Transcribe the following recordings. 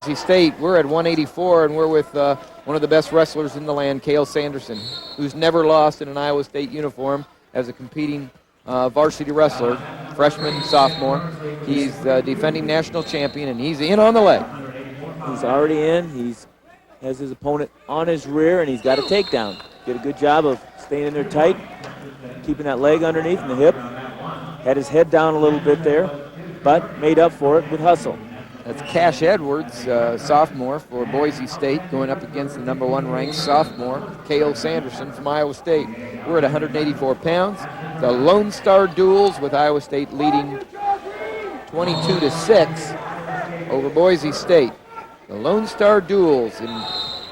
Boise State, we're at 184, and we're with one of the best wrestlers in the land, Cael Sanderson, who's never lost in an Iowa State uniform as a competing varsity wrestler, freshman, sophomore. He's the defending national champion, and he's in on the leg. He's already in. He has his opponent on his rear, and he's got a takedown. Did a good job of staying in there tight, keeping that leg underneath and the hip. Had his head down a little bit there, but made up for it with hustle. That's Cash Edwards, sophomore for Boise State, going up against the #1 ranked sophomore, Cael Sanderson from Iowa State. We're at 184 pounds. The Lone Star duels with Iowa State leading 22-6 over Boise State. The Lone Star duels in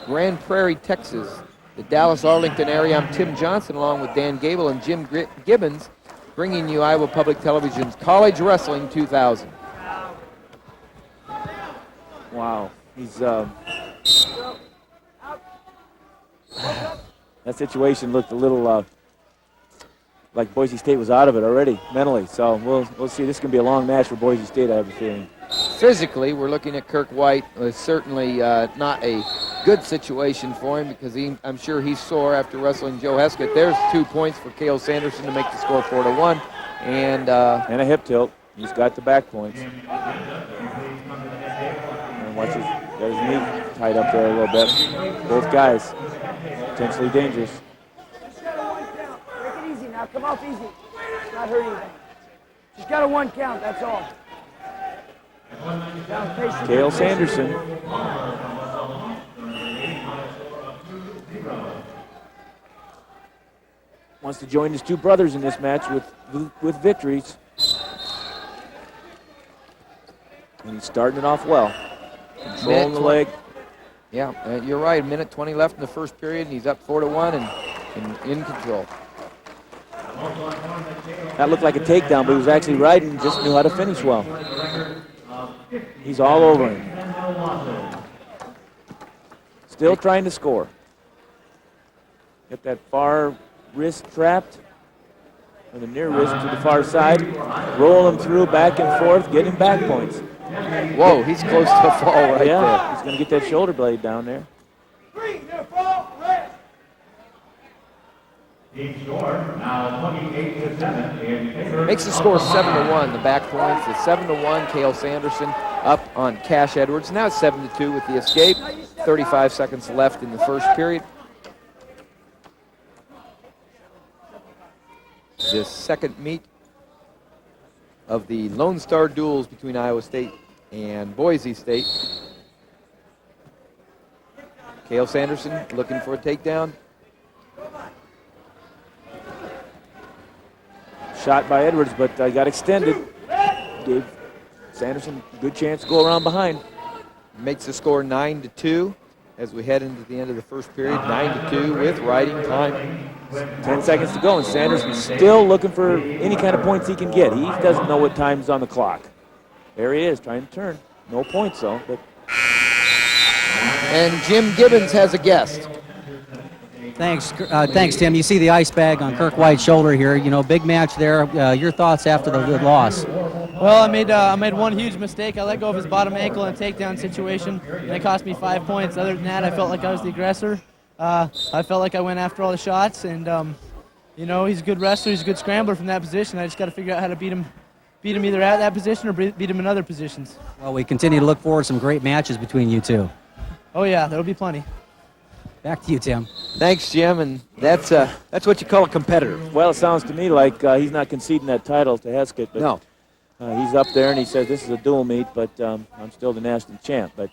Grand Prairie, Texas, the Dallas-Arlington area. I'm Tim Johnson along with Dan Gable and Jim Gibbons, bringing you Iowa Public Television's College Wrestling 2000. Wow, he's that situation looked a little like Boise State was out of it already mentally. So we'll see. This is gonna be a long match for Boise State, I have a feeling. Physically, we're looking at Kirk White. It's certainly not a good situation for him because I'm sure he's sore after wrestling Joe Heskett. There's 2 points for Cael Sanderson to make the score 4-1, and a hip tilt. He's got the back points. Watch his, got his knee tied up there a little bit. Both guys potentially dangerous. Just got a 1 count. Make it easy now. Come off easy. It's not hurt anything. Just got a 1 count. That's all. Cael Sanderson. Wants to join his 2 brothers in this match with victories. And he's starting it off well. Controlling the leg. Yeah, you're right. 1:20 left in the first period, and he's up 4-1 and in control. That looked like a takedown, but he was actually riding and just knew how to finish well. He's all over him. Still trying to score. Get that far wrist trapped, or the near wrist to the far side. Roll him through, back and forth, getting back points. Whoa, he's close to a fall right there. He's going to get that shoulder blade down there. Makes the score 7-1. The back points is 7-1. Cael Sanderson up on Cash Edwards. Now it's 7-2 with the escape. 35 seconds left in the first period. The second meet of the Lone Star duels between Iowa State and Boise State. Cael Sanderson looking for a takedown. Shot by Edwards, but got extended. Gave Sanderson a good chance to go around behind. Makes the score 9-2 as we head into the end of the first period. 9-2 with riding time. 10 seconds to go, and Sanderson's still looking for any kind of points he can get. He doesn't know what time's on the clock. There he is, trying to turn. No points, though. But. And Jim Gibbons has a guest. Thanks, Tim. You see the ice bag on Kirk White's shoulder here. You know, big match there. Your thoughts after the loss? Well, I made one huge mistake. I let go of his bottom ankle in a takedown situation, and it cost me 5 points. Other than that, I felt like I was the aggressor. I felt like I went after all the shots, and you know, he's a good wrestler. He's a good scrambler from that position. I just got to figure out how to beat him either at that position or beat him in other positions. Well, we continue to look forward to some great matches between you two. Oh yeah, there'll be plenty. Back to you, Tim. Thanks, Jim, and that's what you call a competitor. Well, it sounds to me like he's not conceding that title to Heskett. But, no. He's up there, and he says, this is a dual meet, but I'm still the national champ. But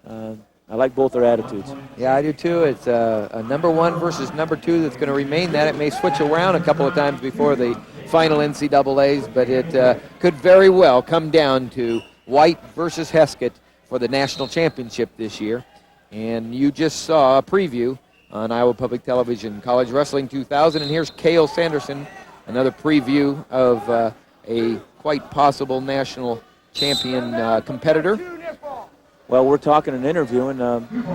I like both their attitudes. Yeah, I do too. It's a #1 versus #2 that's going to remain that. It may switch around a couple of times before the final NCAAs, but it could very well come down to White versus Heskett for the national championship this year. And you just saw a preview on Iowa Public Television, College Wrestling 2000. And here's Cael Sanderson, another preview of a quite possible national champion competitor. Well, we're talking an interview, and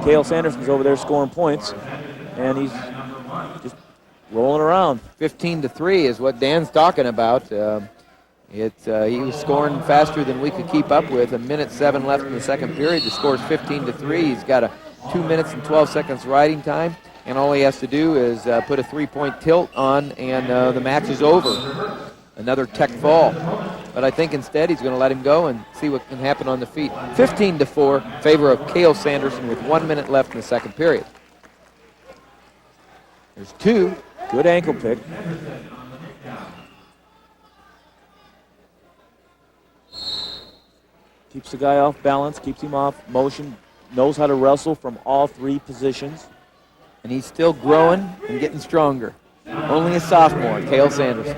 Cael Sanderson's over there scoring points, and he's just rolling around. 15-3 is what Dan's talking about. He was scoring faster than we could keep up with. 1:07 left in the second period. The score's 15-3. He's got a 2 minutes and 12 seconds riding time, and all he has to do is put a 3-point tilt on, and the match is over. Another tech fall. But I think instead he's going to let him go and see what can happen on the feet. 15-4, favor of Cael Sanderson with 1 minute left in the second period. There's two. Good ankle pick. Keeps the guy off balance, keeps him off motion, knows how to wrestle from all three positions. And he's still growing and getting stronger. Only a sophomore, Cael Sanderson.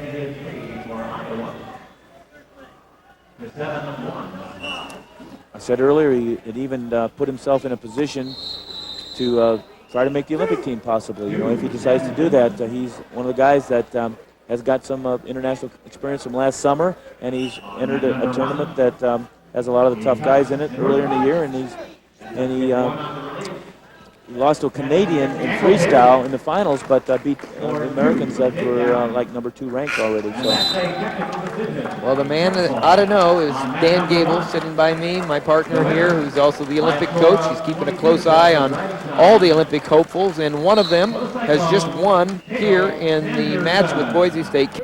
I said earlier he had even put himself in a position to try to make the Olympic team possibly. You know, if he decides to do that, he's one of the guys that has got some international experience from last summer, and he's entered a tournament that has a lot of the tough guys in it earlier in the year, and he lost to a Canadian in freestyle in the finals, but beat the Americans that were like number 2 ranked already. So. Well, the man that ought to know is Dan Gable, sitting by me, my partner here, who's also the Olympic coach. He's keeping a close eye on all the Olympic hopefuls, and one of them has just won here in the match with Boise State.